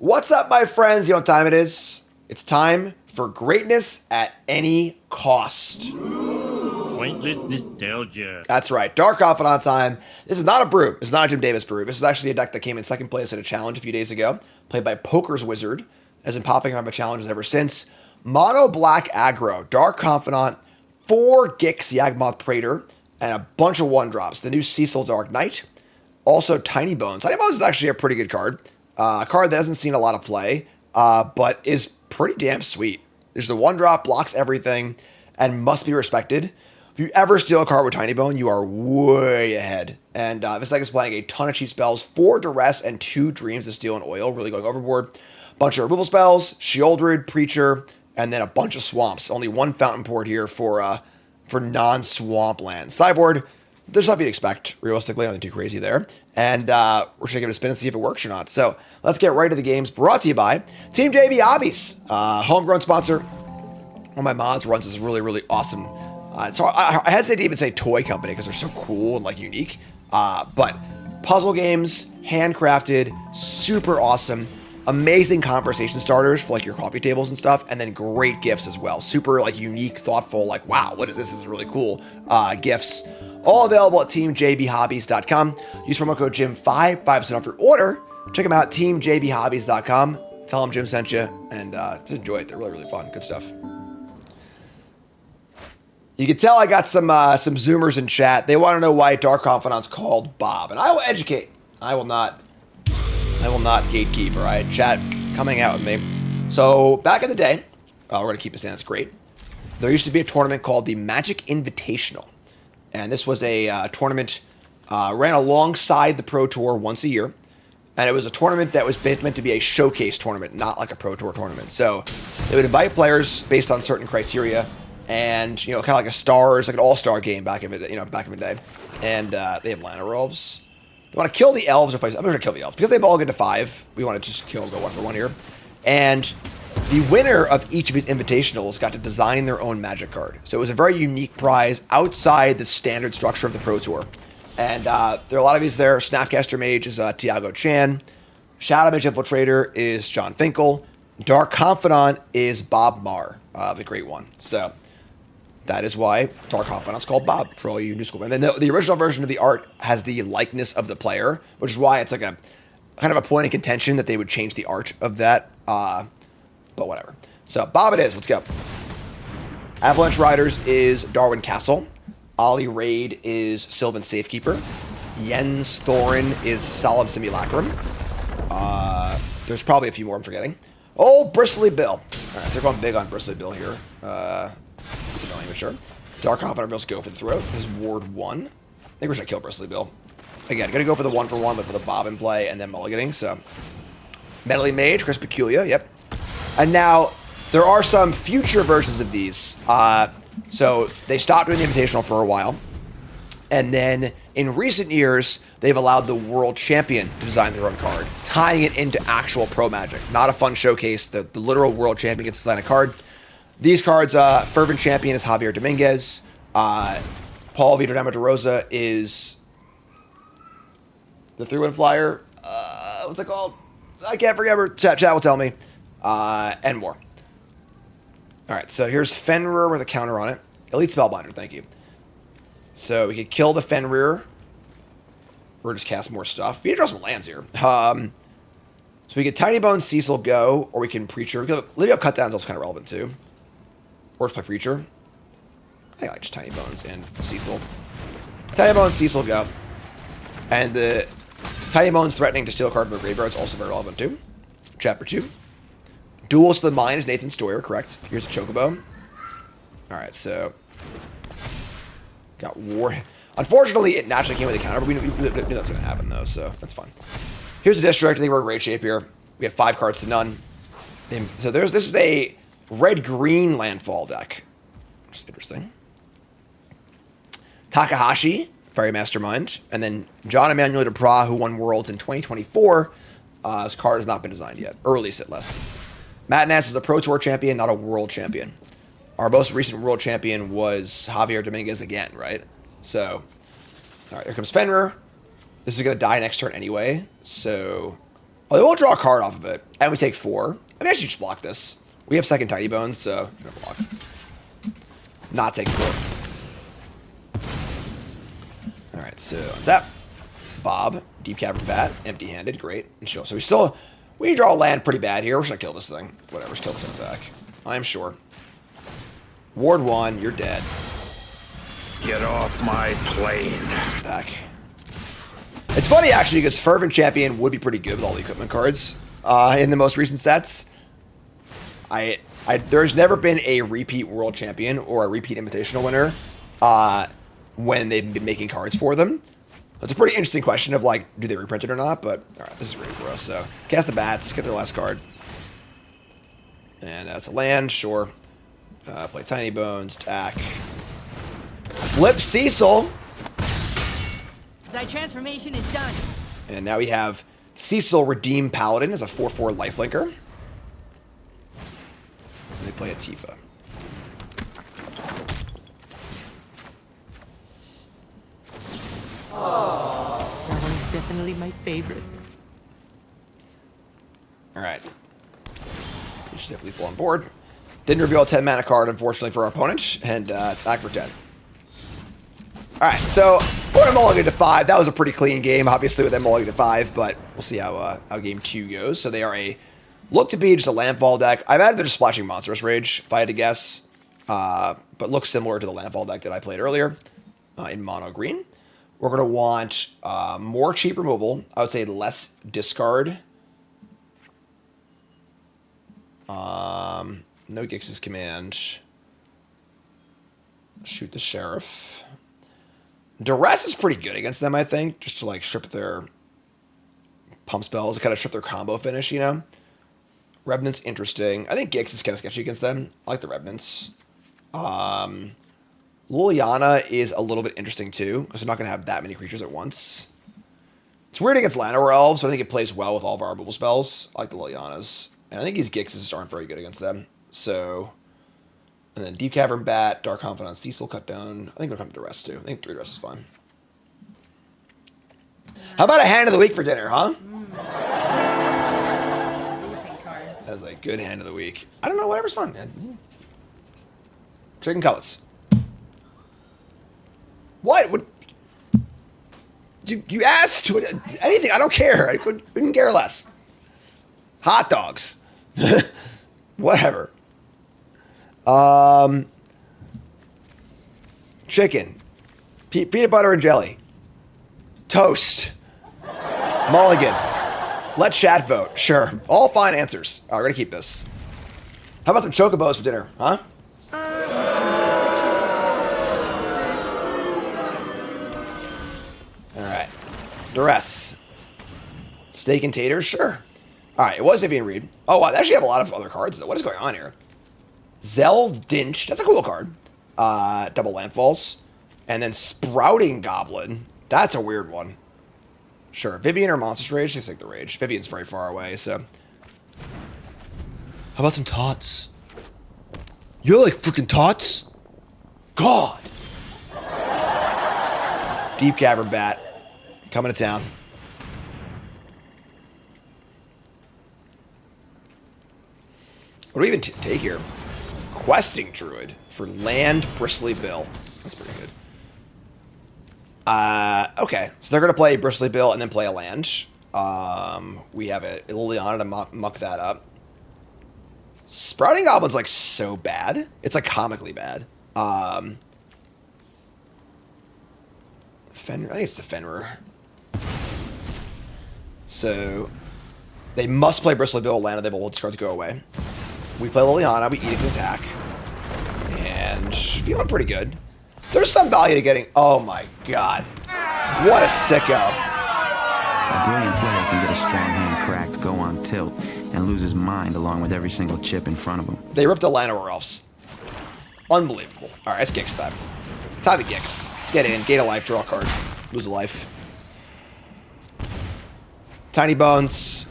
What's up, my friends? You know what time it is? It's time for greatness at any cost. Pointless nostalgia. That's right. Dark Confidant time. This is not a brew. This is not a Jim Davis brew. This is actually a deck that came in second place at a challenge a few days ago, played by Poker's Wizard, has been popping around the challenges ever since. Mono black aggro, Dark Confidant, 4 Gix Yawgmoth Praetor, and a bunch of 1-drops. The new Cecil Dark Knight. Also Tiny Bones. Tiny Bones is actually a pretty good card. A card that hasn't seen a lot of play, but is pretty damn sweet. There's the 1-drop, blocks everything, and must be respected. If you ever steal a card with Tiny Bone, you are way ahead. And this deck is playing a ton of cheap spells, 4 Duress and 2 Dreams of Steel and Oil, really going overboard. Bunch of removal spells, Sheoldred, Preacher, and then a bunch of swamps. Only 1 Fountain Port here for non-swamp lands. Sideboard, there's stuff you'd expect, realistically, nothing too crazy there. And we're just going to give it a spin and see if it works or not. So let's get right to the games. Brought to you by Team JB Hobbies, homegrown sponsor. One of my mods runs this really, really awesome. I hesitate to even say toy company because they're so cool and like unique. But puzzle games, handcrafted, super awesome. Amazing conversation starters for like your coffee tables and stuff, and then great gifts as well. Super like unique, thoughtful, like wow, what is this? This is really cool. Gifts. All available at teamjbhobbies.com. Use promo code Jim5, 5% off your order. Check them out, teamjbhobbies.com. Tell them Jim sent you, and just enjoy it. They're really, really fun. Good stuff. You can tell I got some Zoomers in chat. They want to know why Dark Confidant's called Bob, and I will educate. I will not gatekeep, all right? Chat coming out with me. So back in the day, we're going to keep this in. It's great. There used to be a tournament called the Magic Invitational. And this was a tournament ran alongside the Pro Tour once a year. And it was a tournament that was meant to be a showcase tournament, not like a Pro Tour tournament. So they would invite players based on certain criteria, and kind of like a stars, like an all-star game back in the day. And they have Llanowar Elves. You want to kill the elves or play? I'm going to kill the elves because they've all get to 5. We want to just kill and go 1-for-1 here. And the winner of each of these invitationals got to design their own Magic card. So it was a very unique prize outside the standard structure of the Pro Tour. And there are a lot of these there. Snapcaster Mage is Tiago Chan. Shadow Mage Infiltrator is John Finkel. Dark Confidant is Bob Marr, the great one. So that is why Dark Confidant's called Bob for all you new school. And then the original version of the art has the likeness of the player, which is why it's like a kind of a point of contention that they would change the art of that. But whatever. So Bob it is. Let's go. Avalanche Riders is Darwin Castle. Ollie Raid is Sylvan Safekeeper. Jens Thorin is Solemn Simulacrum. There's probably a few more I'm forgetting. Oh, Bristly Bill. All right, so they're going big on Bristly Bill here. It's annoying, but sure. Dark Confidant Bill's go for the throat. His Ward 1. I think we're going to kill Bristly Bill. Again, going to go for the 1-for-1, but for the Bob in play and then mulliganing. So, Meddling Mage, Chris Peculia, yep. And now, there are some future versions of these. So, they stopped doing the Invitational for a while. And then, in recent years, they've allowed the World Champion to design their own card, tying it into actual Pro Magic. Not a fun showcase. The literal World Champion gets to design a card. These cards, Fervent Champion is Javier Dominguez. Paul Vitor Dama de Rosa is the 3-1 flyer. What's it called? I can't remember. Chat will tell me. And more. All right, so here's Fenrir with a counter on it. Elite Spellbinder, thank you. So we could kill the Fenrir, or just cast more stuff. We can draw some lands here. So we get Tiny Bones, Cecil go, or we can Preacher. Livio Cutdown is also kind of relevant too. Or just play Preacher. I think I like just Tiny Bones and Cecil. Tiny Bones, Cecil go. And the Tiny Bones threatening to steal a card from the graveyard is also very relevant too. Chapter 2. Duels to the Mind is Nathan Stoyer, correct. Here's a Chocobo. Alright, so got War. Unfortunately, it naturally came with a counter, but we knew that's going to happen, though, so that's fine. Here's the District. I think we're in great shape here. We have 5 cards to none. So this is a red-green landfall deck. Which is interesting. Takahashi, Fairy Mastermind. And then John Emmanuel Duprat, who won Worlds in 2024. His card has not been designed yet, or released at least. Matt Ness is a Pro Tour champion, not a World champion. Our most recent World champion was Javier Dominguez again, right? So, all right, here comes Fenrir. This is going to die next turn anyway, so Oh, they will draw a card off of it, and we take 4. I mean, I should just block this. We have second Tiny Bones, so I'm gonna block. Not take 4. All right, so untap. Bob, Deep Cavern Bat, empty-handed, great, and show. So we draw a land pretty bad here. We're just gonna kill this thing. Whatever, just kill this attack. I am sure. Ward 1, you're dead. Get off my plane. Attack. It's funny actually because Fervent Champion would be pretty good with all the equipment cards in the most recent sets. There's never been a repeat world champion or a repeat invitational winner when they've been making cards for them. It's a pretty interesting question of like, do they reprint it or not? But all right, this is ready for us. So cast the bats, get their last card, and that's a land. Sure. Play Tiny Bones, attack. Flip Cecil. Thy transformation is done. And now we have Cecil Redeem Paladin as a 4/4 lifelinker. And they play a Tifa. That one's definitely my favorite. Alright. We should have lethal on board. Didn't reveal a 10 mana card, unfortunately, for our opponent. And attack for 10. Alright, so we're going to mulligan to 5. That was a pretty clean game, obviously, with them mulligan to 5. But we'll see how game 2 goes. So they are look to be just a Landfall deck. I imagine they're just splashing Monstrous Rage, if I had to guess. But looks similar to the Landfall deck that I played earlier in mono green. We're going to want more cheap removal. I would say less discard. No Gix's Command. Shoot the Sheriff. Duress is pretty good against them, I think. Just to like strip their pump spells. Kind of strip their combo finish, you know? Revenant's interesting. I think Gix is kind of sketchy against them. I like the Revenants. Liliana is a little bit interesting too, because they're not going to have that many creatures at once. It's weird against Llanowar Elves, but I think it plays well with all of our removal spells. I like the Lilianas. And I think these Gixes just aren't very good against them. So, and then Deep Cavern Bat, Dark Confidant, Cecil, Cut Down. I think they'll come to Duress too. I think 3 Duress is fine. How about a hand of the week for dinner, huh? That's a good hand of the week. I don't know, whatever's fun, man. Chicken cutlets. What? You asked anything? I don't care. I couldn't care less. Hot dogs. Whatever. Chicken. Peanut butter and jelly. Toast. Mulligan. Let chat vote. Sure. All fine answers. We're going to keep this. How about some chocobos for dinner, huh? Alright. Duress. Steak and taters? Sure. Alright, it was Vivian Reed. Oh, wow, they actually have a lot of other cards, though. What is going on here? Zeldinch. That's a cool card. Double Landfalls. And then Sprouting Goblin. That's a weird one. Sure. Vivian or Monstrous Rage? Just take the Rage. Vivian's very far away, so. How about some tots? You like freaking tots? God. Deep Cavern Bat. Coming to town. What do we even take here? Questing Druid for Land Bristly Bill. That's pretty good. Okay, so they're gonna play Bristly Bill and then play a land. We have a Liliana to muck that up. Sprouting Goblin's like so bad. It's like comically bad. Fenrir, I think it's the Fenrir. So they must play Bristly Bill, land, and they will cards go away. We play Liliana, we eat an attack. And feeling pretty good. There's some value to getting... Oh my god. What a sicko. A brilliant player can get a strong hand cracked, go on tilt, and lose his mind along with every single chip in front of him. They ripped a Llanowar Elves. Unbelievable. Alright, it's Gix time. It's time to Gix. Let's get in, gain a life, draw a card, lose a life. Tiny Bones.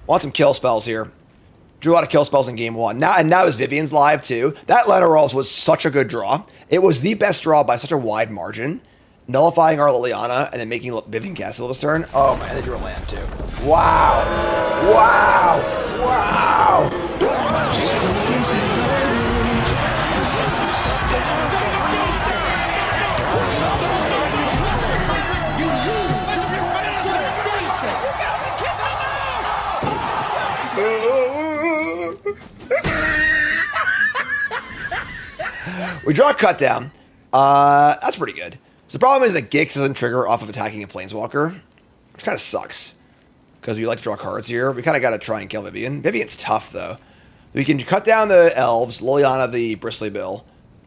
Want some kill spells here. Drew a lot of kill spells in game 1. Now is Vivian's live too. That Llanowar Elves was such a good draw. It was the best draw by such a wide margin. Nullifying our Liliana and then making Vivian Castle this turn. Oh man, they drew a land too. Wow. Wow. Wow. We draw a cut down. That's pretty good. So the problem is that Gix doesn't trigger off of attacking a Planeswalker, which kind of sucks. Because we like to draw cards here. We kind of got to try and kill Vivian. Vivian's tough, though. We can cut down the Elves, Liliana the Bristly Bill,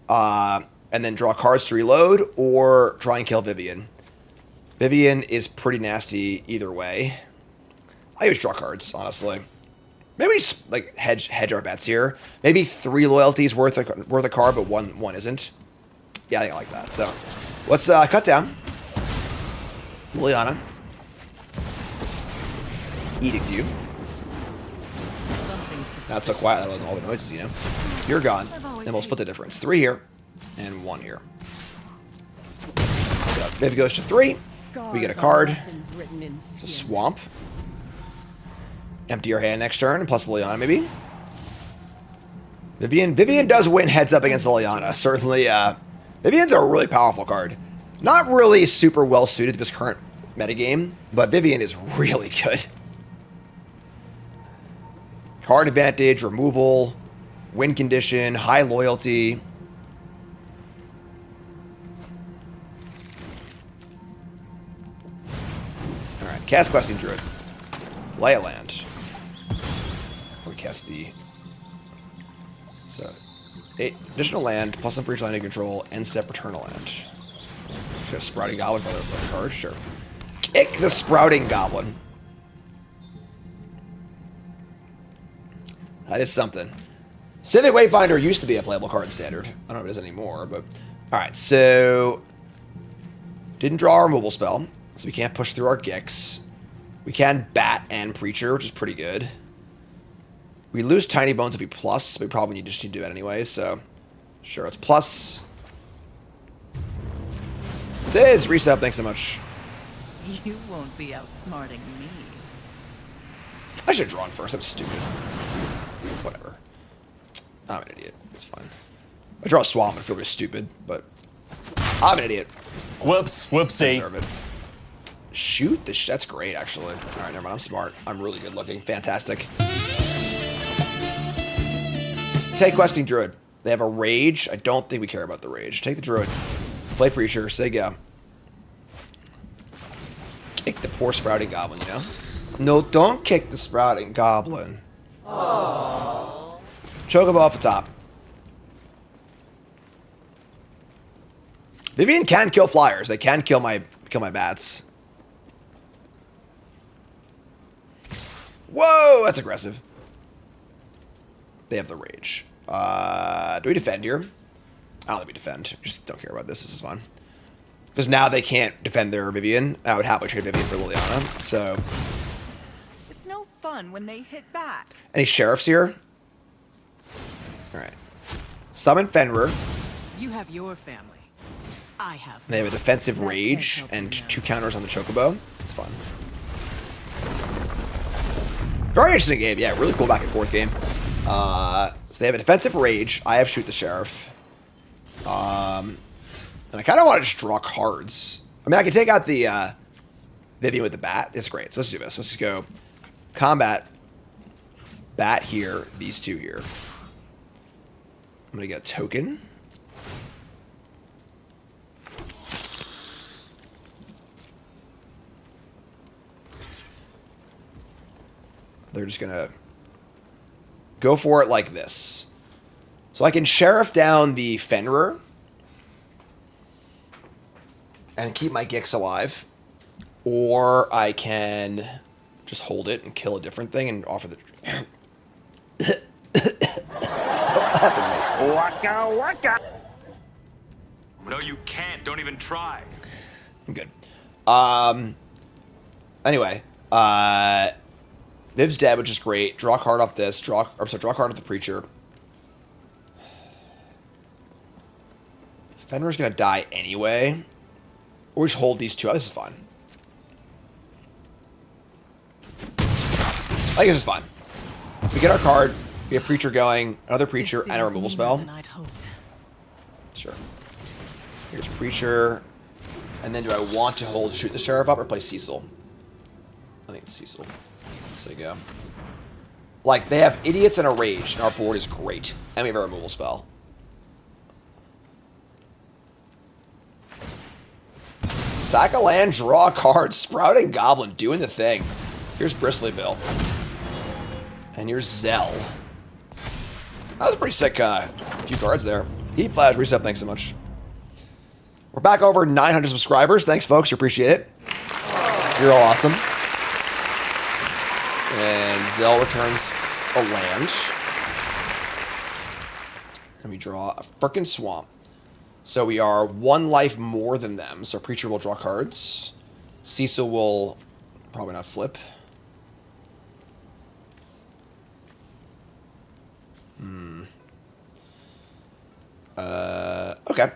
and then draw cards to reload, or try and kill Vivian. Vivian is pretty nasty either way. I always draw cards, honestly. Maybe like hedge our bets here. Maybe 3 loyalties worth a card, but one isn't. Yeah, I think I like that. So let's cut down Liliana. Edict you. Not so quiet. That wasn't all the noises, you know. You're gone. Then we'll split the difference. 3 here and 1 here. So Viv goes to 3. We get a card. It's a swamp. Empty your hand next turn, plus Liliana maybe. Vivian does win heads up against Liliana. Certainly, Vivian's a really powerful card. Not really super well suited to this current metagame, but Vivian is really good. Card advantage, removal, win condition, high loyalty. Alright, cast Questing Druid. Play a land. We cast the... So, 8 additional land, plus some for each land you control, end step return a land. Just a Sprouting Goblin for the card, sure. Kick the Sprouting Goblin. That is something. Civic Wayfinder used to be a playable card in Standard. I don't know if it is anymore, but... Alright, so... Didn't draw our removal spell, so we can't push through our Gix. We can Bat and Preacher, which is pretty good. We lose Tiny Bones if we plus. We probably just need to do that anyway, so... Sure, it's plus. Sizz, resub, thanks so much. You won't be outsmarting me. I should have drawn first, that was stupid. Whatever. I'm an idiot, it's fine. I draw a Swamp, I feel really stupid, but... I'm an idiot. Whoops, whoopsie. I deserve it. Shoot? That's great, actually. Alright, never mind, I'm smart. I'm really good looking. Fantastic. Take Questing Druid. They have a Rage. I don't think we care about the Rage. Take the Druid. Play Preacher. Say go. Kick the poor Sprouting Goblin, you know? No, don't kick the Sprouting Goblin. Aww. Chocobo off the top. Vivian can kill flyers. They can kill my bats. Whoa, that's aggressive. They have the Rage. Do we defend here? I don't think we defend. Just don't care about this. This is fun. Because now they can't defend their Vivian. I would happily trade Vivian for Liliana. So. It's no fun when they hit back. Any sheriffs here? Alright. Summon Fenrir. You have your family. I have. They have a defensive Rage and 2 counters on the Chocobo. It's fun. Very interesting game. Yeah, really cool back and forth game. So they have a defensive Rage. I have Shoot the Sheriff. And I kind of want to just draw cards. I mean, I can take out the Vivian with the Bat. It's great. So let's do this. Let's just go Combat, Bat here, these 2 here. I'm going to get a token. They're just going to go for it like this. So I can Sheriff down the Fenrir and keep my Gix alive. Or I can just hold it and kill a different thing and offer the... Waka waka. No, you can't. Don't even try. I'm good. Anyway, Viv's dead, which is great. Draw a card off this. Draw a card off the Preacher. Fenrir's gonna die anyway. Or just hold these 2. Oh, this is fine. I guess it's fine. We get our card. We have Preacher going, another Preacher, This and a seems removal meaner spell. than I'd hoped. Sure. Here's Preacher. And then do I want to hold Shoot the Sheriff up or play Cecil? I think it's Cecil. So you go. Like, they have Idiots and a Rage, and our board is great. And we have a removal spell. Sack a land, draw a card. Sprouting Goblin doing the thing. Here's Bristly Bill. And here's Zell. That was a pretty sick few cards there. Heat Flash, reset, thanks so much. We're back over 900 subscribers. Thanks, folks. You appreciate it. You're all awesome. And Zell returns a land. And we draw a frickin' Swamp. So we are 1 life more than them. So Preacher will draw cards. Cecil will probably not flip. Okay.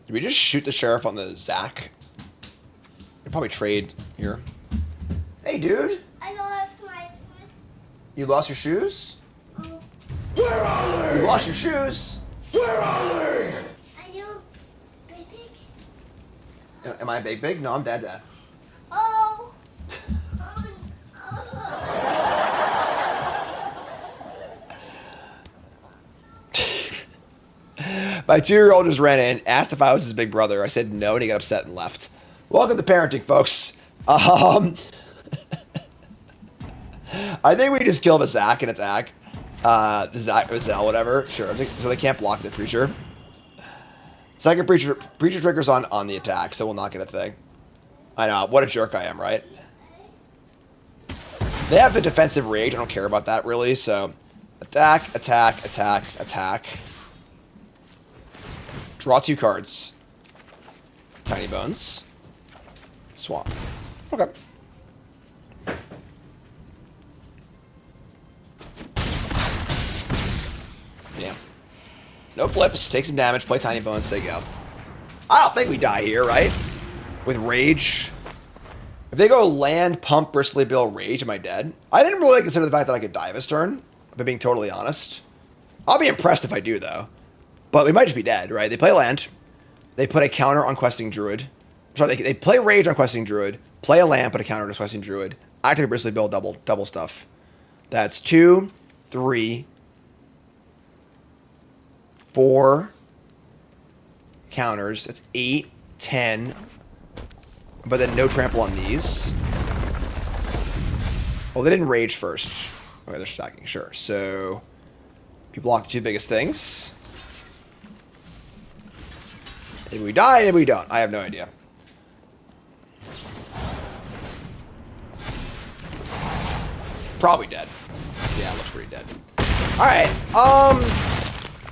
Did we just shoot the Sheriff on the Zach? We'll probably trade here. Hey, dude. I lost my shoes. You lost your shoes? Oh. Where are they? You lost your shoes? Where are they? Are you big? Am I big? No, I'm dad. Oh. My 2-year-old just ran in, asked if I was his big brother. I said no, and he got upset and left. Welcome to parenting, folks. I think we just kill the Zach and attack. The Zach or Zell, whatever. Sure. So they can't block the Preacher. Second Preacher triggers on the attack, so we'll not get a thing. I know. What a jerk I am, right? They have the defensive rage. I don't care about that, really. So attack, attack, attack, attack. Draw 2 cards. Tiny Bones. Swamp. Okay. Yeah. No flips. Take some damage. Play Tiny Bones. Stay go. I don't think we die here, right? With Rage. If they go land, pump, Bristly Bill, Rage, am I dead? I didn't really consider the fact that I could die this turn, if I'm being totally honest. I'll be impressed if I do, though. But we might just be dead, right? They play land. They put a counter on Questing Druid. Sorry, they play Rage on Questing Druid. Play a land, put a counter on Questing Druid. Activate Bristly Bill, double stuff. That's 2, 3, 4 counters. That's 8, 10. But then no trample on these. Well, they didn't Rage first. Okay, they're stacking, sure. So we block the 2 biggest things. Maybe we die, maybe we don't. I have no idea. Probably dead. Yeah, looks pretty dead. Alright, I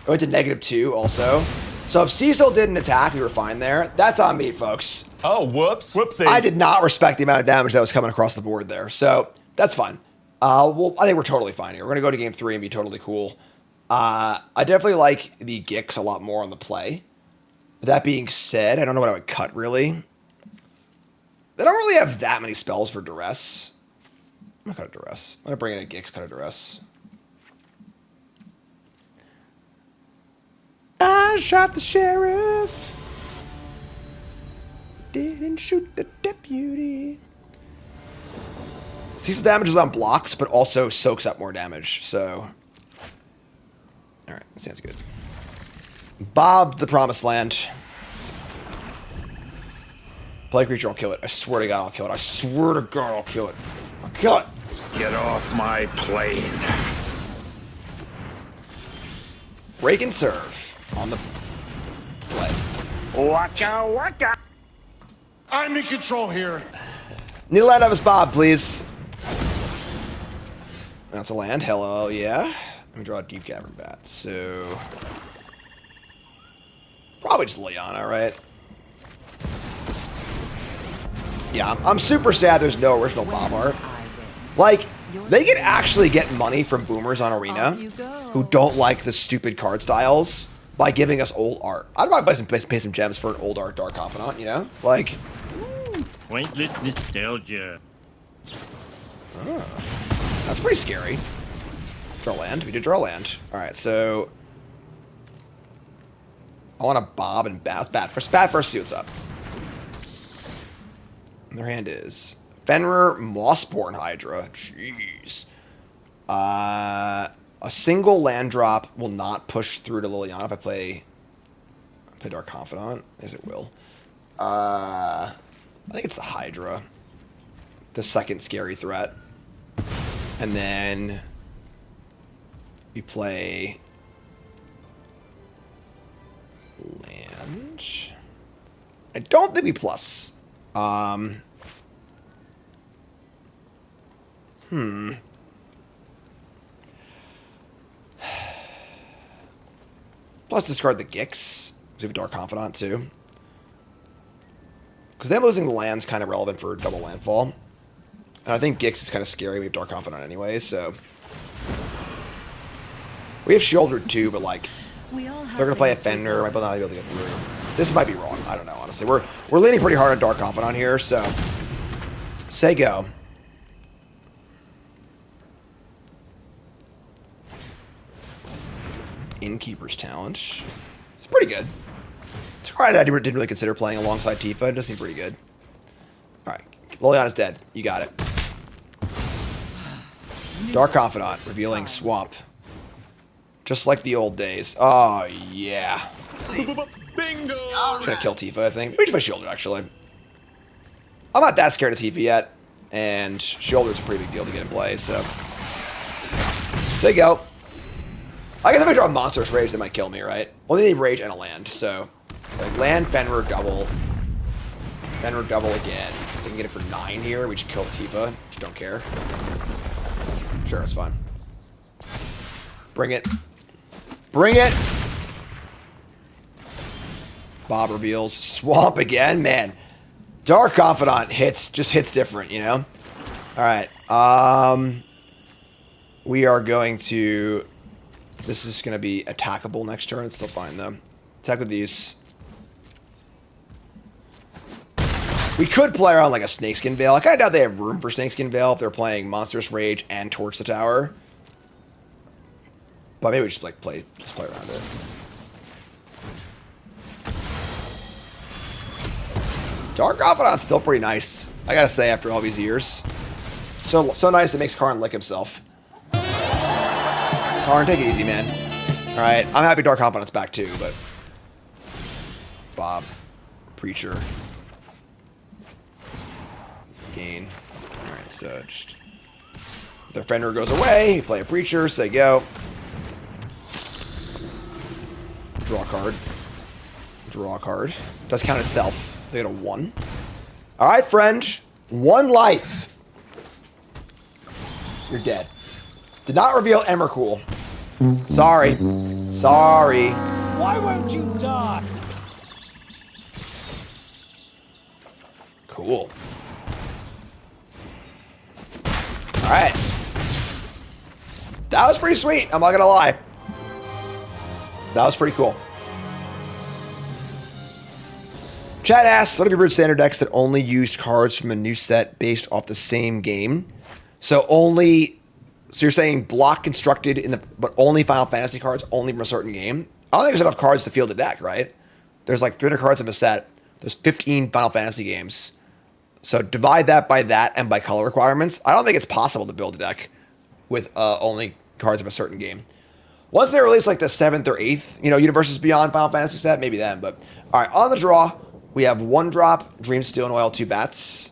went to -2 also. So if Cecil didn't attack, we were fine there. That's on me, folks. Oh, whoops. Whoopsie. I did not respect the amount of damage that was coming across the board there. So that's fine. Well, I think we're totally fine here. We're going to go to game 3 and be totally cool. I definitely like the Gix a lot more on the play. That being said, I don't know what I would cut, really. They don't really have that many spells for Duress. I'm going to cut a Duress. I'm going to bring in a Gix, cut a Duress. I shot the sheriff. Didn't shoot the deputy. Cecil damages on blocks, but also soaks up more damage, so... Alright, that sounds good. Bob the Promised Land. Play creature, I'll kill it. I swear to God, I'll kill it. I swear to God, I'll kill it. I'll kill it. Get off my plane. Break and serve on the play. Waka waka. I'm in control here. Need a land of us, Bob, please. That's a land. Hello, yeah. Let me draw a Deep Cavern Bat. So... probably just Lyanna, right? Yeah, I'm super sad there's no original Bob art. Like, they could actually get money from boomers on Arena who don't like the stupid card styles by giving us old art. I'd probably pay some gems for an old art Dark Confidant, you know? Like... Pointless nostalgia. That's pretty scary. Draw land. We did draw land. Alright, so... I want to bob and bat. Bat first, see what's up. And their hand is... Fenrir Mossborn Hydra. Jeez. A single land drop will not push through to Liliana if I play Dark Confidant. As it will. I think it's the Hydra. The second scary threat. And then we play land. I don't think we plus. Plus discard the Gix. Because we have Dark Confidant too. Because them losing the land's kind of relevant for double landfall. And I think Gix is kind of scary. We have Dark Confidant anyway, so... We have Shieldred too, but like... They're going to play a Fenrir. Might not be able to get through. This might be wrong. I don't know, honestly. We're leaning pretty hard on Dark Confidant here, so... Say go. Innkeeper's Talent. It's pretty good. It's hard I didn't really consider playing alongside Tifa. It does seem pretty good. Alright. Liliana's dead. You got it. Dark Confidant. Revealing Swamp. Just like the old days. Oh, yeah. Bingo! Trying to kill Tifa, I think. Reach my shoulder, actually. I'm not that scared of Tifa yet. And Shoulder's a pretty big deal to get in play, so... Say go. I guess if I draw Monstrous Rage, they might kill me, right? Well, they need Rage and a land, so... Like, land, Fenrir, double. Fenrir, double again. We can get it for 9 here. We just kill Tifa. Just don't care. Sure, it's fine. Bring it. Bring it! Bob reveals. Swamp again? Man. Dark Confidant just hits different, you know? Alright. We are going to... This is going to be attackable next turn. It's still fine, though. Attack with these. We could play around like a Snakeskin Veil. I kind of doubt they have room for Snakeskin Veil if they're playing Monstrous Rage and Torch the Tower. But maybe we just like play around it. Dark Confidant's still pretty nice. I gotta say, after all these years. So nice it makes Karn lick himself. Karn, take it easy, man. Alright, I'm happy Dark Confidant's back too, but... Bob. Preacher. Gain. Alright, so just... Their Fenrir goes away, you play a Preacher, say go. Draw a card. Draw a card. Does count itself. They get a 1. Alright, friend. 1 life. You're dead. Did not reveal Emrakul. Sorry. Sorry. Why won't you die? Cool. Alright. That was pretty sweet. I'm not gonna lie. That was pretty cool. Chad asks, what if you brewed standard decks that only used cards from a new set based off the same game? So you're saying block constructed but only Final Fantasy cards, only from a certain game? I don't think there's enough cards to field a deck, right? There's like 300 cards in a set. There's 15 Final Fantasy games. So divide that by that and by color requirements. I don't think it's possible to build a deck with only cards of a certain game. Once they release like the 7th or 8th, Universes Beyond Final Fantasy set, maybe then. But all right, on the draw, we have 1 drop, Dream Steel and Oil, 2 bats.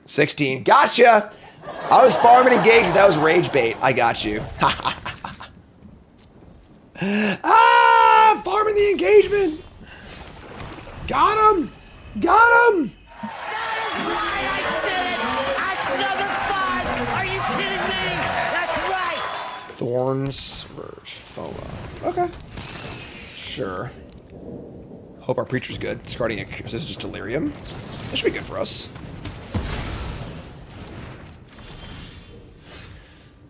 16. Gotcha! I was farming engagement. That was rage bait. I got you. Farming the engagement. Got him. Got him. Thorns versus Foma. Okay. Sure. Hope our Preacher's good. Discarding a... This is just Delirium. That should be good for us.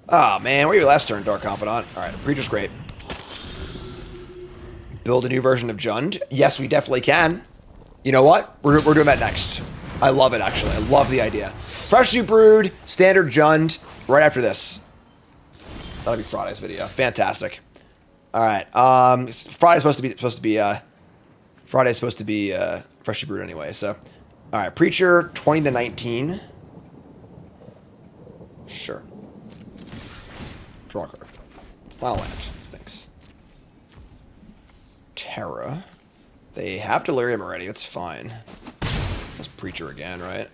Oh, man. Where were you last turn, Dark Confidant? Alright, Preacher's great. Build a new version of Jund? Yes, we definitely can. You know what? We're doing that next. I love it, actually. I love the idea. Freshly brewed, standard Jund, right after this. That'll be Friday's video. Fantastic. All right. Friday's supposed to be freshly brewed anyway. So, all right. Preacher 20 to 19. Sure. Draw a card. It's not a land. It stinks. Terra. They have Delirium already. It's fine. Let's Preacher again, right?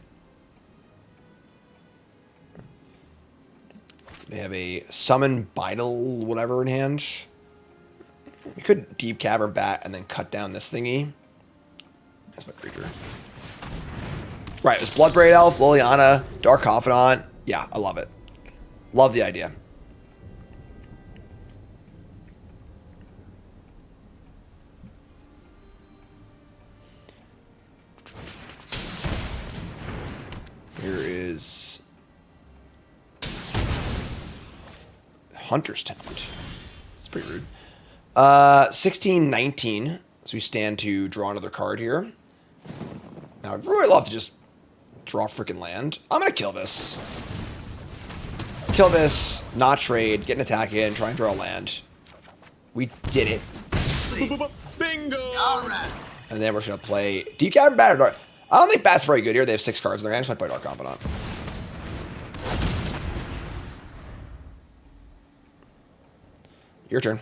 They have a Summon Vital whatever in hand. We could Deep Cavern Bat and then cut down this thingy. That's my Preacher. Right, it's Bloodbraid Elf, Liliana, Dark Confidant. Yeah, I love it. Love the idea. Here is Hunter's Template. It's pretty rude. 16-19. So we stand to draw another card here. Now, I'd really love to just draw freaking land. I'm going to kill this. Kill this, not trade, get an attack in, try and draw a land. We did it. Bingo! Alright. And then we're just going to play Deep Cavern Bat or Dark. I don't think Bat's very good here. They have 6 cards in their hand. I just might play Dark Confidant. Your turn.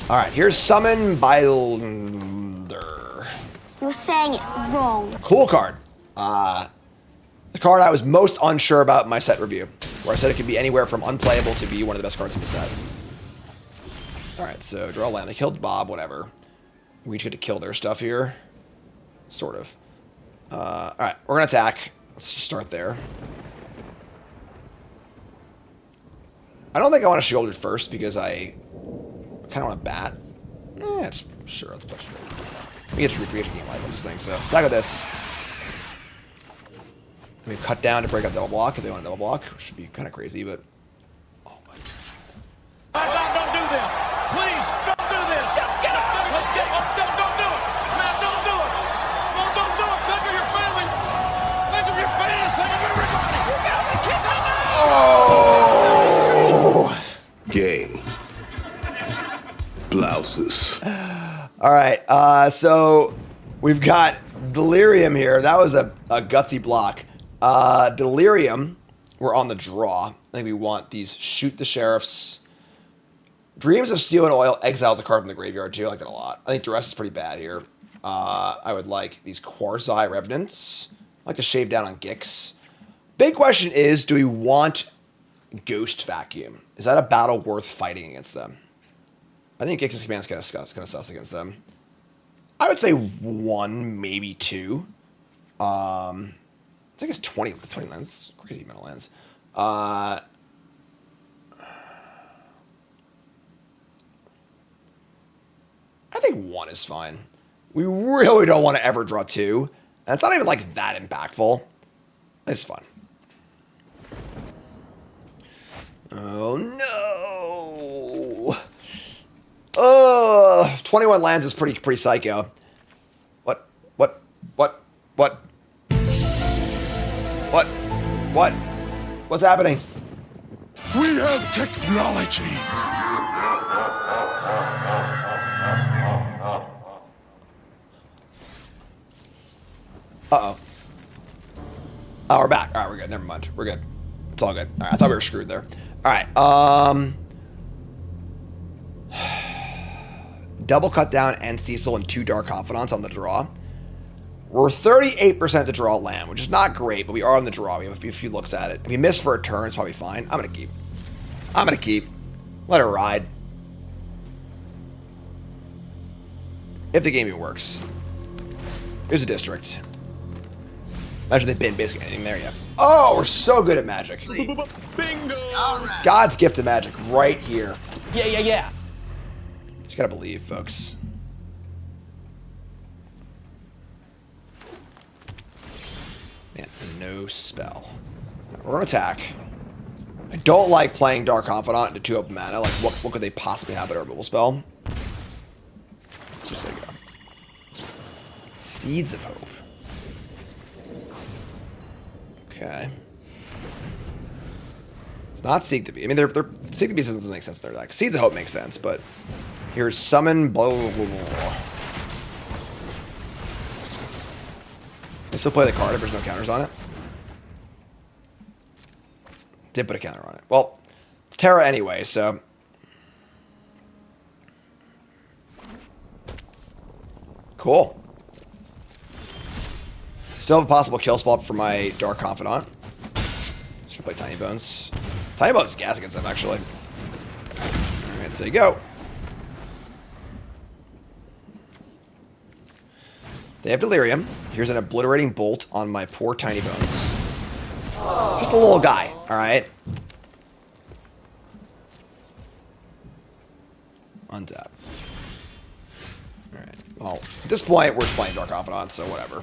All right, here's Summon Binder. You're saying it wrong. Cool card. The card I was most unsure about in my set review, where I said it could be anywhere from unplayable to be one of the best cards in the set. All right, so draw a land. They killed Bob, whatever. We each get to kill their stuff here. Sort of. All right, we're going to attack. Let's just start there. I don't think I want to shield it first because I kind of want to bat. It's sure. Let's push it. We get to recreate a game life on this thing, so attack with this. We cut down to break up double block if they want a double block, which should be kind of crazy, but. Oh my God. Don't do this! Please, don't do this! Get up! Let's get up! Don't do it! Man, don't do it! Don't do it! Think of your family! Think of your fans! Think of everybody! You gotta kick them out! Oh! Game. Blouses. All right, so we've got Delirium here. That was a gutsy block. Delirium, we're on the draw. I think we want these Shoot the Sheriffs. Dreams of Steel and Oil exiles a card from the graveyard too. I like that a lot. I think Duress is pretty bad here. I would like these Quasi Revenants. I like to shave down on Gix. Big question is, do we want Ghost Vacuum? Is that a battle worth fighting against them? I think Gix's command's kind of sus against them. I would say 1, maybe 2. I think it's 20. It's 20 lands. It's crazy amount of lands. I think 1 is fine. We really don't want to ever draw 2. And it's not even like that impactful. It's fun. Oh no! 21 lands is pretty psycho. What? What's happening? We have technology. Uh-oh. Oh, we're back. All right, we're good. Never mind. We're good. It's all good. All right, I thought we were screwed there. All right. Double cut down and Cecil and 2 Dark Confidants on the draw. We're 38% to draw land, which is not great, but we are on the draw. We have a few looks at it. If we miss for a turn, it's probably fine. I'm going to keep. I'm going to keep. Let it ride. If the game even works. Here's a district. Imagine they've been basically anything there yet. Oh, we're so good at Magic. Bingo! Alright. God's gift to Magic right here. Yeah. Just gotta believe, folks. Man, no spell. We're gonna attack. I don't like playing Dark Confidant into 2 open mana. Like, what could they possibly have at a removal spell? Let's just say go. Seeds of Hope. Okay. It's not Seek the Beast. I mean, they're Seek the Beast doesn't make sense. They're like Seeds of Hope makes sense, but here's Summon. Blah blah blah blah. They still play the card if there's no counters on it. Did put a counter on it. Well, it's Terra anyway, so. Cool. Still have a possible kill spot for my Dark Confidant. Should play Tiny Bones. Tiny Bones is gas against them, actually. Alright, so you go. They have Delirium. Here's an Obliterating Bolt on my poor Tiny Bones. Just a little guy, alright? Untap. Alright, well, at this point, we're just playing Dark Confidant, so whatever.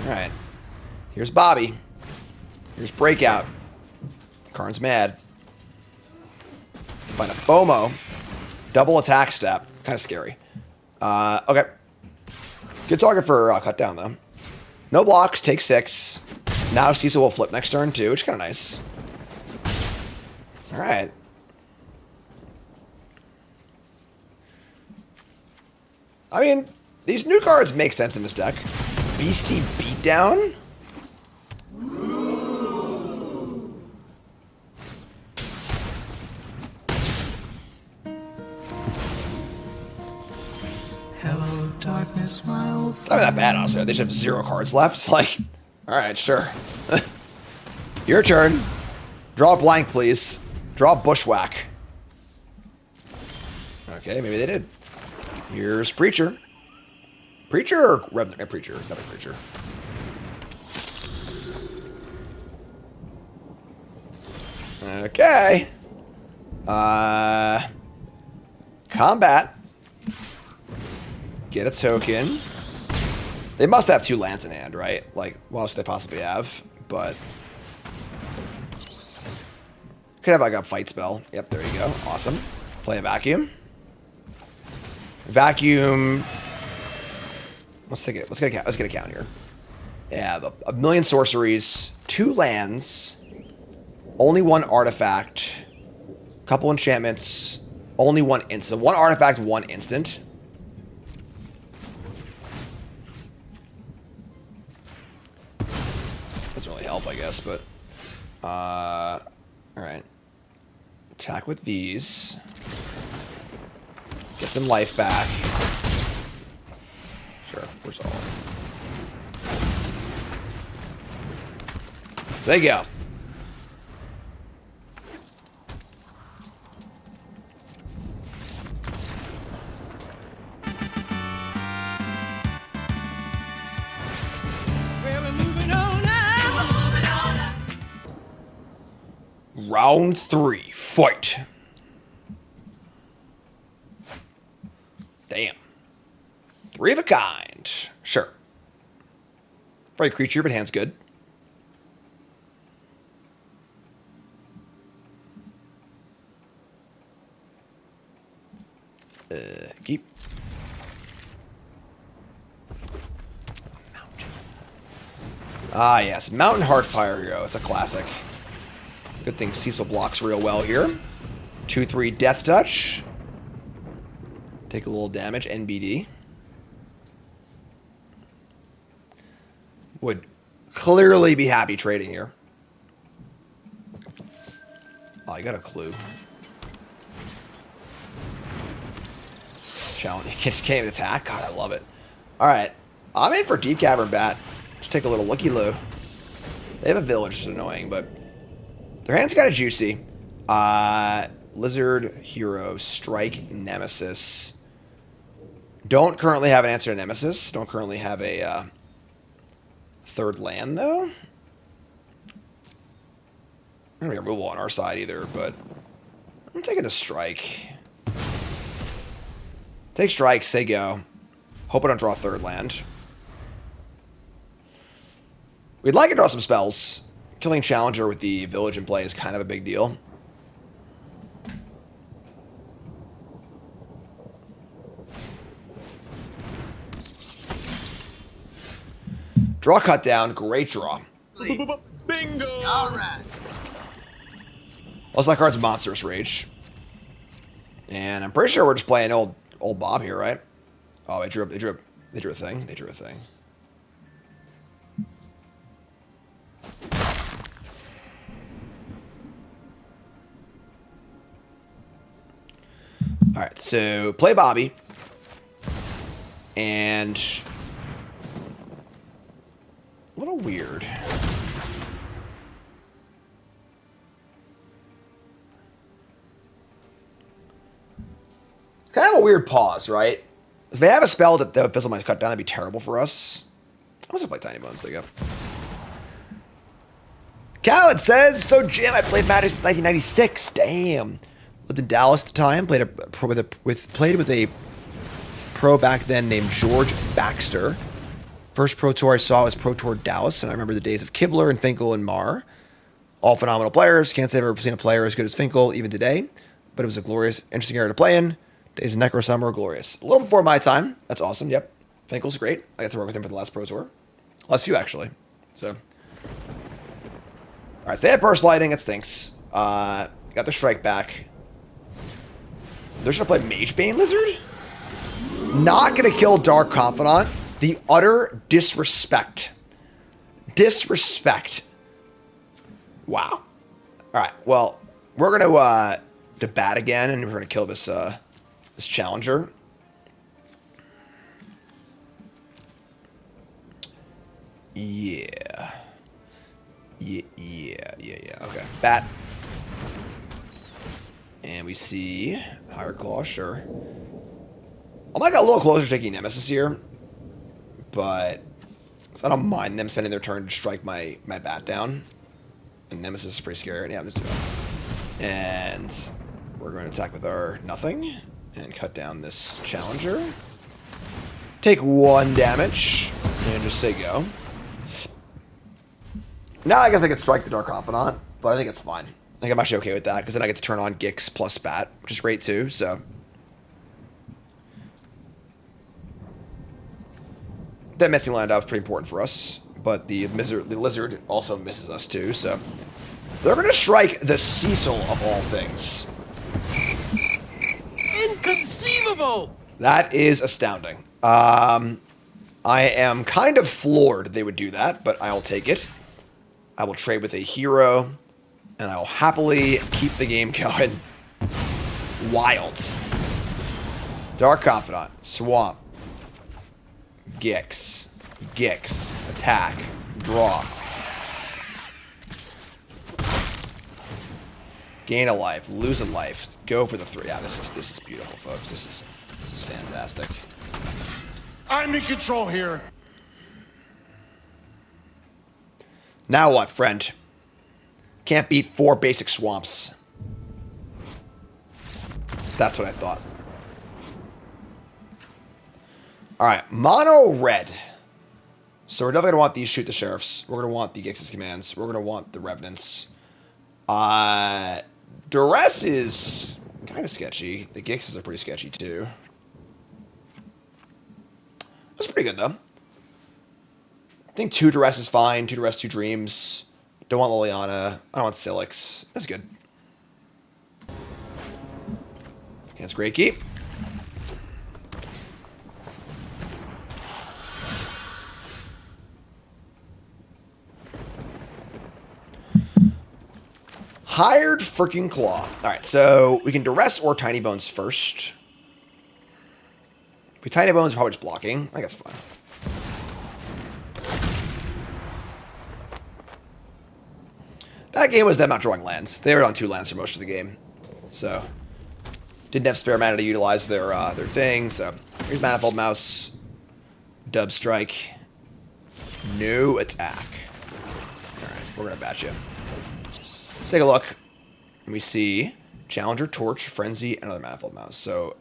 Alright. Here's Bobby. Here's Breakout. Karn's mad. Find a FOMO. Double attack step. Kind of scary. Okay. Good target for cut down, though. No blocks, take 6. Now Cecil will flip next turn, too, which is kind of nice. Alright. I mean, these new cards make sense in this deck. Beastie Beatdown? Hello, darkness, my old It's not that bad, honestly. They just have 0 cards left. It's like, alright, sure. Your turn. Draw a blank, please. Draw a Bushwhack. Okay, maybe they did. Here's Preacher. Preacher or Revenant? Preacher. Not a Preacher. Okay. Combat. Get a token. They must have 2 lands in hand, right? Like, what else could they possibly have? But could have like a fight spell. Yep, there you go. Awesome. Play a Vacuum. Vacuum. Let's take it. Let's get a count here. Yeah, a million sorceries, 2 lands, only 1 artifact, couple enchantments, only 1 instant. 1 artifact, 1 instant. Doesn't really help, I guess, but all right. Attack with these. Get some life back. Sure, resolve. So there you go. Round 3, fight. Damn. 3 of a kind. Sure. Probably creature, but hand's good. Keep. Ah, yes. Mountain Heartfire Hero. It's a classic. Good thing Cecil blocks real well here. 2/3 Death Touch. Take a little damage. NBD. Would clearly be happy trading here. Oh, you got a clue. Challenge. Can't even attack. God, I love it. All right. I'm in for Deep Cavern Bat. Just take a little looky-loo. They have a village, which is annoying, but their hand's kind of juicy. Lizard, Hero, Strike, Nemesis. Don't currently have an answer to Nemesis. Don't currently have a 3rd land, though. I don't have a removal on our side either, but I'm taking the Strike. Take Strike, say go. Hope I don't draw a 3rd land. We'd like to draw some spells. killing Challenger with the village in play is kind of a big deal. Draw cut down, great draw. Bingo! All right. Also, that card's Monstrous Rage. And I'm pretty sure we're just playing old Bob here, right? Oh, they drew a thing. They drew a thing. All right, so play Bobby. And a little weird. Kind of a weird pause, right? If they have a spell that the Fizzle might cut down, that'd be terrible for us. I'm just gonna play Tiny Bones, there you go. Khaled says, so Jim, I played Magic since 1996. Damn. Lived in Dallas at the time. Played with a pro back then named George Baxter. First Pro Tour I saw was Pro Tour Dallas, and I remember the days of Kibler and Finkel and Marr. All phenomenal players. Can't say I've ever seen a player as good as Finkel, even today. But it was a glorious, interesting era to play in. Days of Necro Summer were glorious. A little before my time. That's awesome. Yep. Finkel's great. I got to work with him for the last Pro Tour. Last few, actually. So. All right, so they had Burst Lightning. It stinks. Got the Strike back. They're going to play Mage Bane Lizard? Not going to kill Dark Confidant. The utter disrespect. Disrespect. Wow. All right, well, we're going to bat again, and we're going to kill this this Challenger. Yeah. Okay. Bat. And we see Higher Claw, sure. I might get a little closer to taking Nemesis here. But I don't mind them spending their turn to strike my bat down. And Nemesis is pretty scary. Yeah, let's do it. And we're going to attack with our nothing. And cut down this Challenger. Take 1 damage. And just say go. Now I guess I could strike the Dark Confidant. But I think it's fine. I think I'm actually okay with that. Because then I get to turn on Gix plus Bat. Which is great too. So. That missing land out is pretty important for us. But the Lizard also misses us too. So. They're going to strike the Cecil of all things. Inconceivable! That is astounding. I am kind of floored they would do that, but I'll take it. I will trade with a hero, and I will happily keep the game going. Wild. Dark Confidant. Swamp. Gix. Attack. Draw. Gain a life, lose a life, go for the 3. Yeah, this is beautiful, folks. This is fantastic. I'm in control here. Now what, friend? Can't beat 4 basic swamps. That's what I thought. All right, mono red. So we're definitely gonna want these shoot the sheriffs. We're gonna want the Gix's commands. We're gonna want the revenants. Duress is kind of sketchy. The Gixes are pretty sketchy too. That's pretty good though. I think 2 Duress is fine. 2 Duress, 2 Dreams. Don't want Liliana. I don't want Silix. That's good. That's great keep. Hired freaking Claw. Alright, so we can Duress or Tiny Bones first. If we Tiny Bones, probably just blocking. I guess fine. That game was them not drawing lands. They were on 2 lands for most of the game. So, didn't have spare mana to utilize their thing. So, here's Manifold Mouse. Dub Strike. No attack. Alright, we're going to bat you. Take a look. We see Challenger, Torch, Frenzy, and another Manifold Mouse. So,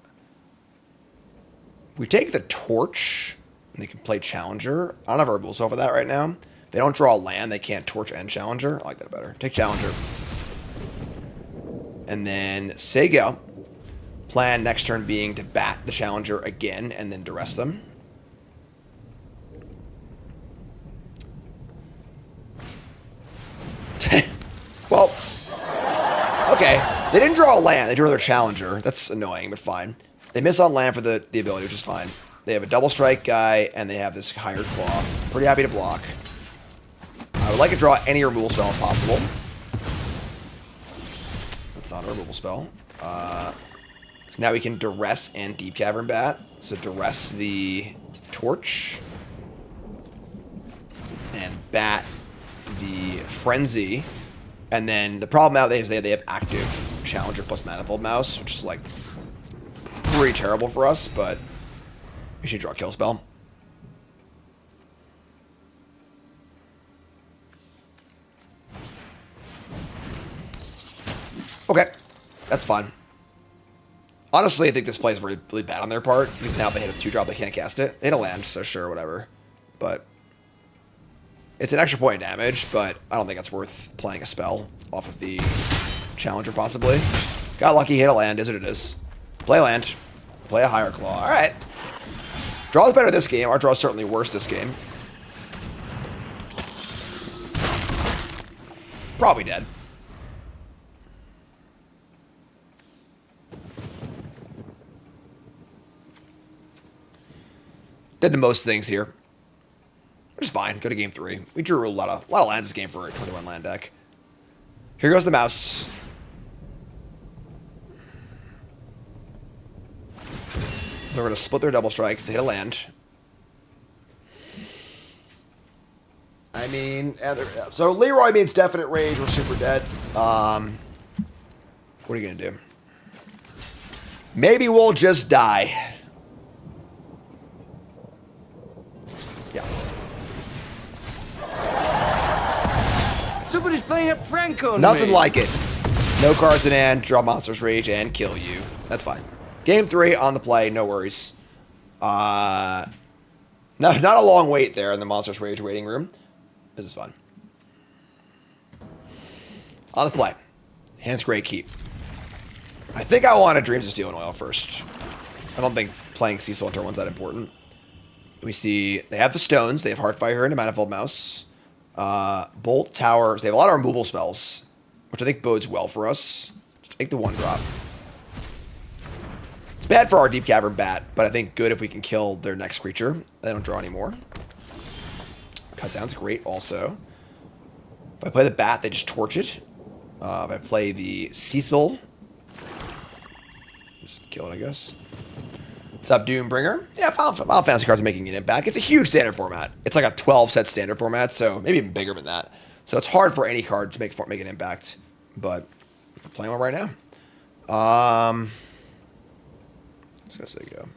if we take the Torch, and they can play Challenger. I don't have our rules over that right now. They don't draw land. They can't torch and challenger. I like that better. Take challenger. And then say go. Plan next turn being to bat the challenger again and then duress them. Well, okay. They didn't draw a land. They drew their challenger. That's annoying, but fine. They miss on land for the ability, which is fine. They have a double strike guy, and they have this hired claw. Pretty happy to block. I would like to draw any removal spell if possible. That's not a removal spell. So now we can duress and deep cavern bat. So duress the torch. And bat the frenzy. And then the problem out there is they have active challenger plus manifold mouse, which is like pretty terrible for us, but we should draw a kill spell. Okay, that's fine. Honestly, I think this play is really, really bad on their part, because now if they hit a 2-drop, they can't cast it. They hit a land, so sure, whatever. But it's an extra point of damage, but I don't think it's worth playing a spell off of the challenger, possibly. Got lucky, hit a land, is what it is. Play land. Play a higher claw. Alright. Draw's better this game. Our draw's certainly worse this game. Probably dead. Did the most things here. Which is fine. Go to game 3. We drew a lot of lands this game for a 21 land deck. Here goes the mouse. They're going to split their double strikes to hit a land. I mean, so Leroy means definite rage. We're super dead. What are you going to do? Maybe we'll just die. Yeah. Somebody's playing a prank on me. Nothing like it. No cards in hand, draw Monster's Rage, and kill you. That's fine. Game 3 on the play, no worries. Not a long wait there in the Monster's Rage waiting room. This is fun. On the play. Hand's Great Keep. I think I want a Dreams of Steel and Oil first. I don't think playing Cecil on turn 1's that important. We see they have the stones. They have Heartfire and a Manifold Mouse. Bolt, Towers. They have a lot of removal spells, which I think bodes well for us. Just take the 1-drop. It's bad for our Deep Cavern Bat, but I think good if we can kill their next creature. They don't draw anymore. Cut down's great also. If I play the Bat, they just torch it. If I play the Cecil, just kill it, I guess. What's up, Doombringer? Yeah, Final Fantasy cards are making an impact. It's a huge standard format. It's like a 12-set standard format, so maybe even bigger than that. So it's hard for any card to make an impact, but I'm playing one right now. I was gonna say go.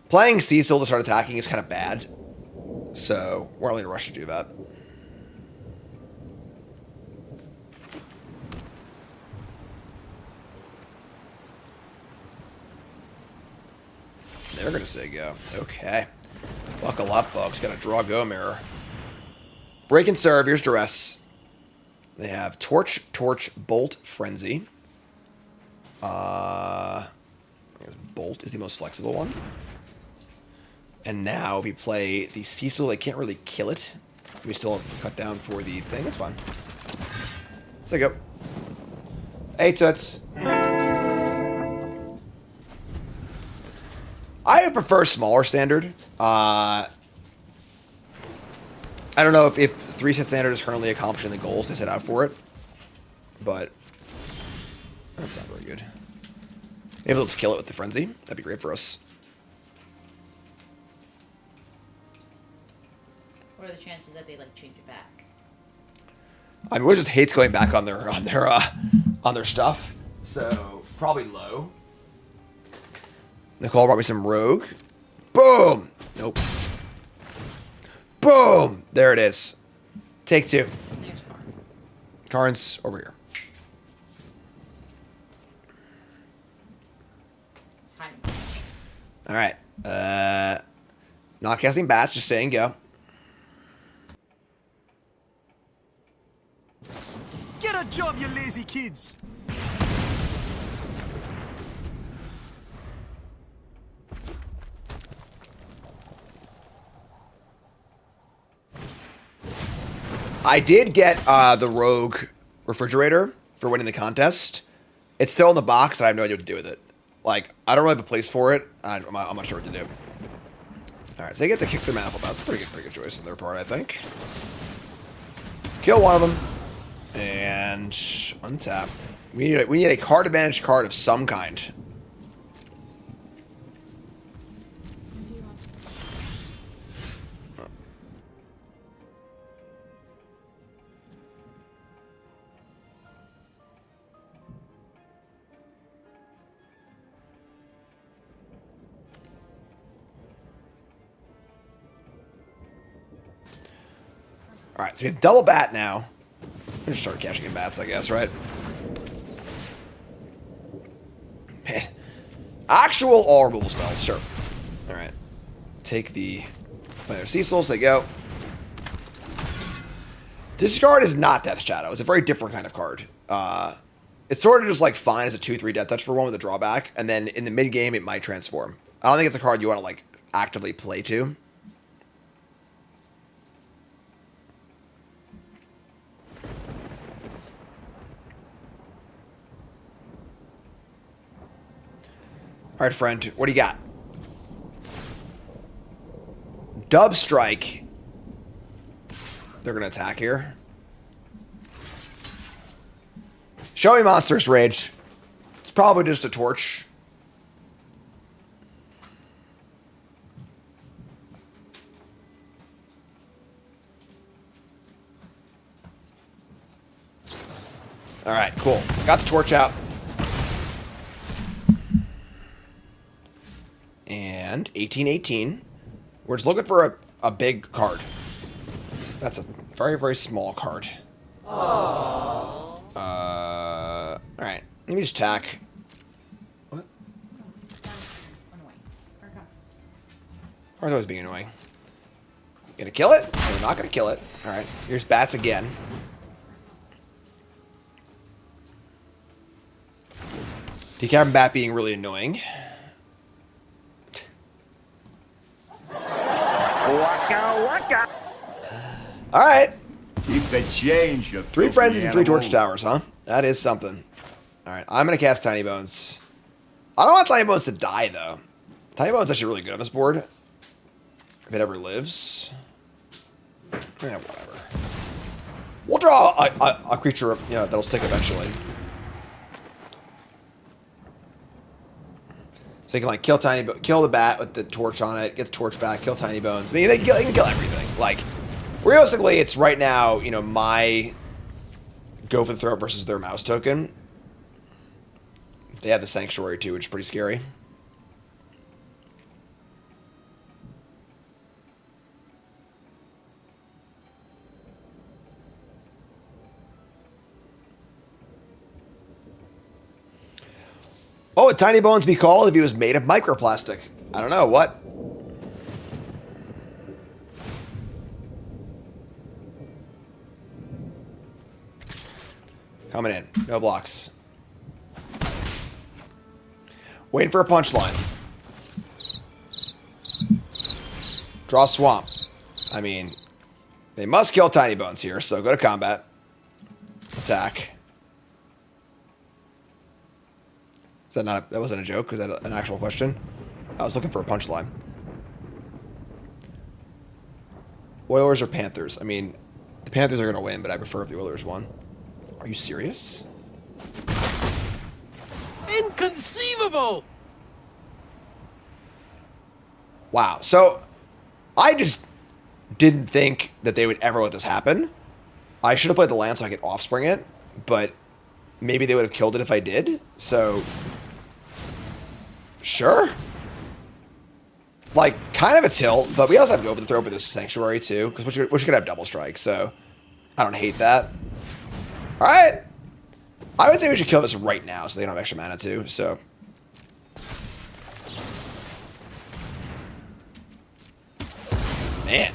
Playing Cecil to start attacking is kind of bad, so we're only in a rush to do that. They're gonna say go. Okay. Buckle up, folks. Gotta draw go mirror. Break and serve. Here's duress. They have Torch, Bolt, Frenzy. I guess Bolt is the most flexible one. And now if we play the Cecil, they can't really kill it. We still have cut down for the thing. That's fine. Let's go. Hey, Toots. I prefer smaller standard. I don't know if 3-set standard is currently accomplishing the goals they set out for it, but that's not very good. Maybe let's kill it with the frenzy. That'd be great for us. What are the chances that they like change it back? I mean, Wizards just hates going back on their stuff, so probably low. Nicole brought me some Rogue. Boom! Nope. Boom! There it is. Take 2. There's Karn. Karn's over here. It's hiding. All right. Not casting bats, just saying go. Get a job, you lazy kids. I did get the Rogue refrigerator for winning the contest. It's still in the box, and I have no idea what to do with it. Like, I don't really have a place for it. I'm not sure what to do. All right, so they get to kick their mana. That's a pretty good choice on their part, I think. Kill one of them. And untap. We need a card advantage card of some kind. Alright, so we have double bat now. We'll just start cashing in bats, I guess, right? Man. Actual all removal spells, sure. Alright. Take the player Cecils, they go. This card is not Death Shadow. It's a very different kind of card. It's sort of just like fine as a 2-3 Death Touch for one with a drawback, and then in the mid game it might transform. I don't think it's a card you want to like actively play to. All right, friend, what do you got? Dub Strike. They're going to attack here. Show me Monstrous Rage. It's probably just a torch. All right, cool. Got the torch out. And 1818. We're just looking for a big card. That's a very, very small card. All right. Let me just attack. What? Card's always being annoying. Gonna kill it? No, we're not gonna kill it. All right. Here's bats again. Decap bat being really annoying. All right. Keep the change. 3 frenzies and 3 torch towers, huh? That is something. All right, I'm gonna cast Tiny Bones. I don't want Tiny Bones to die though. Tiny Bones is actually really good on this board. If it ever lives. Yeah, whatever. We'll draw a creature, you know, that'll stick eventually. So you can like kill the bat with the torch on it, get the torch back, kill Tiny Bones. I mean, they can kill everything. Like, realistically, it's right now, you know, my go for the throat versus their mouse token. They have the Sanctuary too, which is pretty scary. Oh, would Tiny Bones be called if he was made of microplastic? I don't know, what? Coming in. No blocks. Waiting for a punchline. Draw Swamp. I mean, they must kill Tiny Bones here, so go to combat. Attack. Is that not? That wasn't a joke? Was that an actual question? I was looking for a punchline. Oilers or Panthers? I mean, the Panthers are going to win, but I prefer if the Oilers won. Are you serious? Inconceivable! Wow. So, I just didn't think that they would ever let this happen. I should have played the land so I could offspring it, but maybe they would have killed it if I did. So, sure. Like, kind of a tilt, but we also have go for the throw for this Sanctuary too, because we're just gonna have double strike, so I don't hate that. All right. I would say we should kill this right now so they don't have extra mana too, so. Man.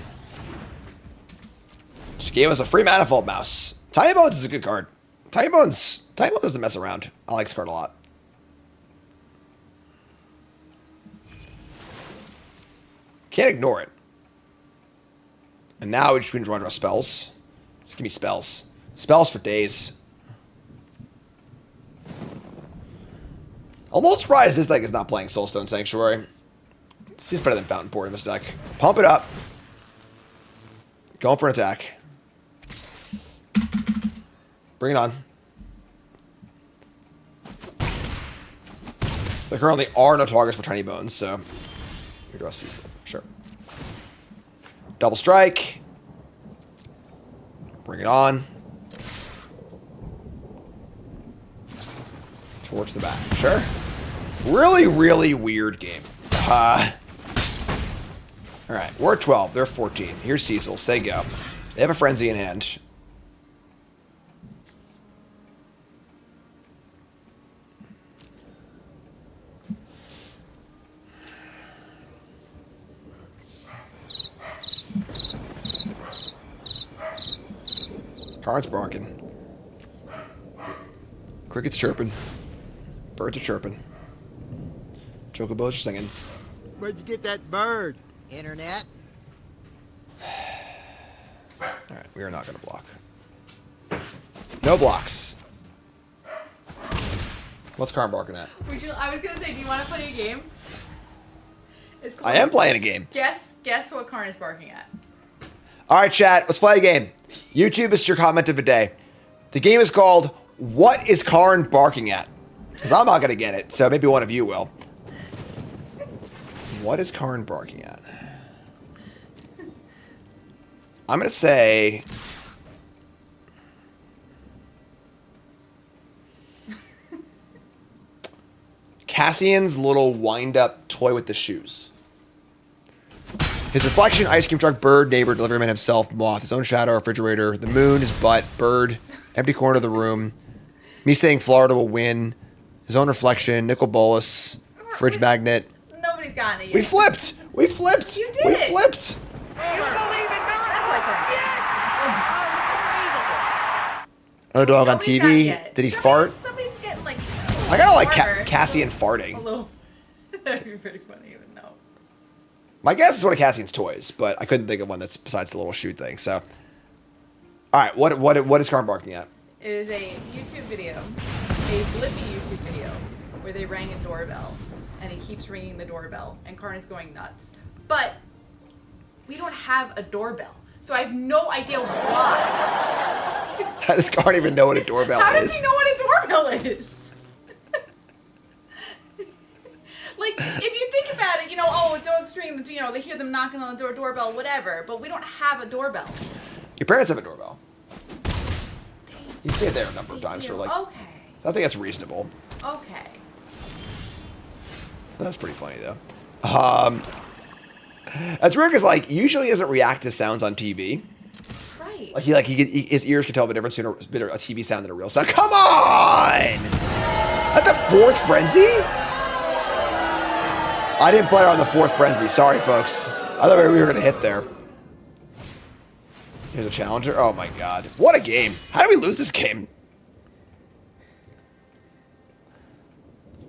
She gave us a free Manifold Mouse. Tiny Bones is a good card. Tiny Bones doesn't mess around. I like this card a lot. Can't ignore it. And now we just can draw spells. Just give me spells. Spells for days. I'm a little surprised this deck is not playing Soulstone Sanctuary. Seems better than Fountain Port in this deck. Pump it up. Going for an attack. Bring it on. There currently are no targets for Tiny Bones, so you draw Cecil. Sure. Double strike. Bring it on. Towards the back. Sure. Really, really weird game. Alright, we're at 12. They're 14. Here's Cecil. Say go. They have a Frenzy in hand. Cards barking. Crickets chirping. Birds are chirping. Chocobos are singing. Where'd you get that bird? Internet? Alright, we are not going to block. No blocks. What's Karn barking at? I was gonna say, do you want to play a game? It's called I am playing a game. Guess what Karn is barking at. Alright, chat, let's play a game. YouTube is your comment of the day. The game is called What is Karn Barking At? Because I'm not going to get it, so maybe one of you will. What is Karn barking at? I'm going to say... Cassian's little wind-up toy with the shoes. His reflection, ice cream truck, bird, neighbor, deliveryman himself, moth, his own shadow, refrigerator, the moon, his butt, bird, empty corner of the room, me saying Florida will win, his own reflection, nickel bolus, fridge magnet. Nobody's gotten it yet. We flipped! We flipped! You did We it! flipped! That's why Karn. Oh, dog on Nobody's gotten it TV? yet. Did he fart? Somebody's getting like. I gotta like farther. Cassian A farting. little. That'd be pretty funny, even though. My guess is one of Cassian's toys, but I couldn't think of one that's besides the little shoe thing. So, all right, what is Karn barking at? It is a YouTube video, a Blippi YouTube video, where they rang a doorbell, and he keeps ringing the doorbell, and Karn is going nuts. But we don't have a doorbell, so I have no idea why. How does Karn even know what a doorbell is? How does he know what a doorbell is? Like, if you think about it, a dog string, they hear them knocking on the doorbell, whatever, but we don't have a doorbell. Your parents have a doorbell. You stayed there a number of times for like. Okay. I think that's reasonable. Okay. That's pretty funny though. That's weird because like usually he doesn't react to sounds on TV. Right. Like his ears can tell the difference between a TV sound and a real sound. Come on! At the fourth frenzy? I didn't play on the fourth frenzy. Sorry, folks. I thought we were gonna hit there. Here's a challenger. Oh my god. What a game. How did we lose this game?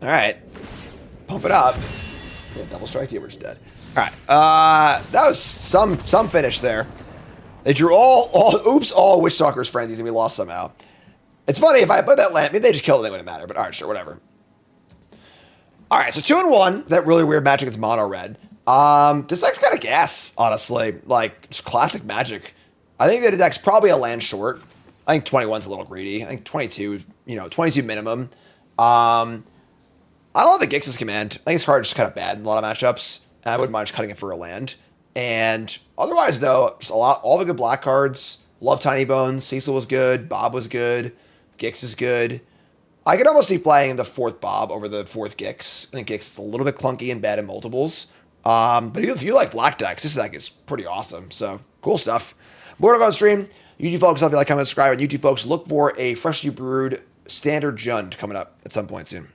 Alright. Pump it up. Yeah, double strike the We're dead. Alright. That was some finish there. They drew all Witchstalker's frenzies and we lost somehow. It's funny, if I put that land, maybe they just killed it, it wouldn't matter. But alright, sure, whatever. Alright, so 2-1. That really weird magic is mono red. This deck's kind of gas, honestly. Like, just classic magic. I think that the deck's probably a land short. I think 21's a little greedy. I think 22, 22 minimum. I love the Gix's command. I think his card is just kind of bad in a lot of matchups. And I wouldn't mind just cutting it for a land. And otherwise, though, just all the good black cards. Love Tiny Bones. Cecil was good. Bob was good. Gix is good. I could almost see playing the fourth Bob over the fourth Gix. I think Gix is a little bit clunky and bad in multiples. But if you like black decks, this deck is pretty awesome. So, cool stuff. More to go on stream. YouTube folks, if you like, comment, subscribe. And YouTube folks, look for a freshly brewed standard Jund coming up at some point soon.